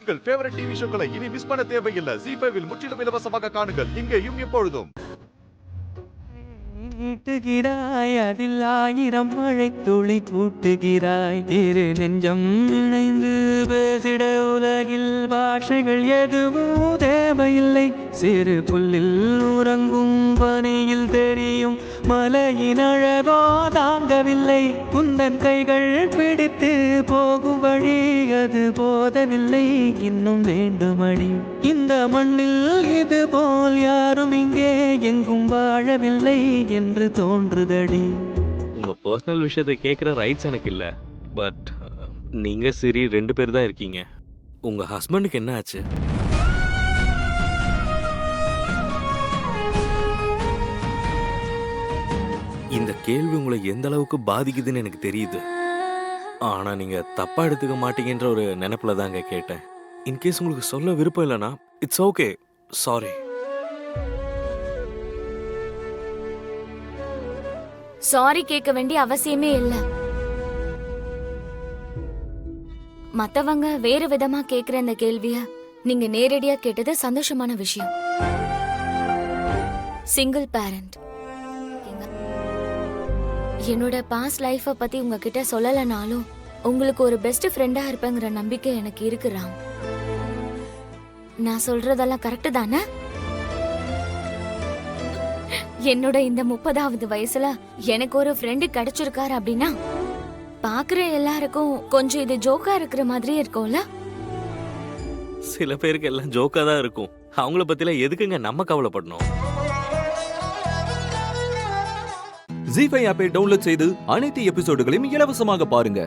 உங்கள் favourite TV ஷோக்களை இனி miss பண்ண தேவையில்லை. ஜீ5 முற்றிலும் இலவசமாக காணுங்கள். இங்கேயும் எப்பொழுதும். நீட்டுகிறாய் அதில் 1000 மழை துளி கூட்டுகிறாய். திரு நெஞ்சம் இணைந்து பேசிட உலகில் பாஷைகள் எதுவும் தேவையில்லை. சிறு புல்லில் உறங்கும் பனியில் தெரியும் மலையின் அழகோ தாங்கவில்லை. குந்தன் கைகள் பிடித்து போகும் வழி அது போதவில்லை. இன்னும் வேண்டுமடி இந்த மண்ணில் இது போல் யாரும் இங்கே எங்கும் வாழவில்லை என்று தோன்றுதடி. உங்க பர்சனல் விஷயத்தை கேட்குற ரைட்ஸ் எனக்கு இல்லை. பட் நீங்க சிரி 2 பேர் தான் இருக்கீங்க. உங்க ஹஸ்பண்டுக்கு என்ன ஆச்சு? இந்த கேள்வி உங்களை எந்த அளவுக்கு பாதிக்குதுன்னு எனக்கு தெரியுது. ஆனா நீங்க தப்பா எடுத்துக்க மாட்டீங்கன்ற ஒரு நினைப்புல தாங்க கேட்டேன். இன்கேஸ் உங்களுக்கு சொல்ல விருப்பம் இல்லைன்னா இட்ஸ் ஓகே, சாரி. சாரி கேட்க வேண்டிய அவசியமே இல்ல. மத்தவங்க வேறு விதமா கேக்குற இந்த கேள்விய நீங்க நேரடியா கேட்டது சந்தோஷமான விஷயம். Single parent. என்னோட பாஸ்ட் லைஃப பத்தி உங்ககிட்ட சொல்லலனாலும் உங்களுக்கு ஒரு பெஸ்ட் ஃப்ரெண்டா இருப்பேங்கிற நம்பிக்கை எனக்கு இருக்குறாம். நான் சொல்றதெல்லாம் கரெக்ட் தானே? என்னோட இந்த 30வது வயசுல எனக்கு ஒரு ஃப்ரெண்டு கிடைச்சிருக்காரு அப்படின்னா பாக்குற எல்லாருக்கும் கொஞ்சம் இது ஜோக்கா இருக்கிற மாதிரி இருக்கும்ல. சில பேருக்கு எல்லாம் ஜோக்கா தான் இருக்கும். அவங்கள பத்தில எதுக்குங்க நம்ம கவலைப்படணும்? ஜீ5 ஆப்பை டவுன்லோட் செய்து அனைத்து எபிசோடுகளையும் இலவசமாக பாருங்க.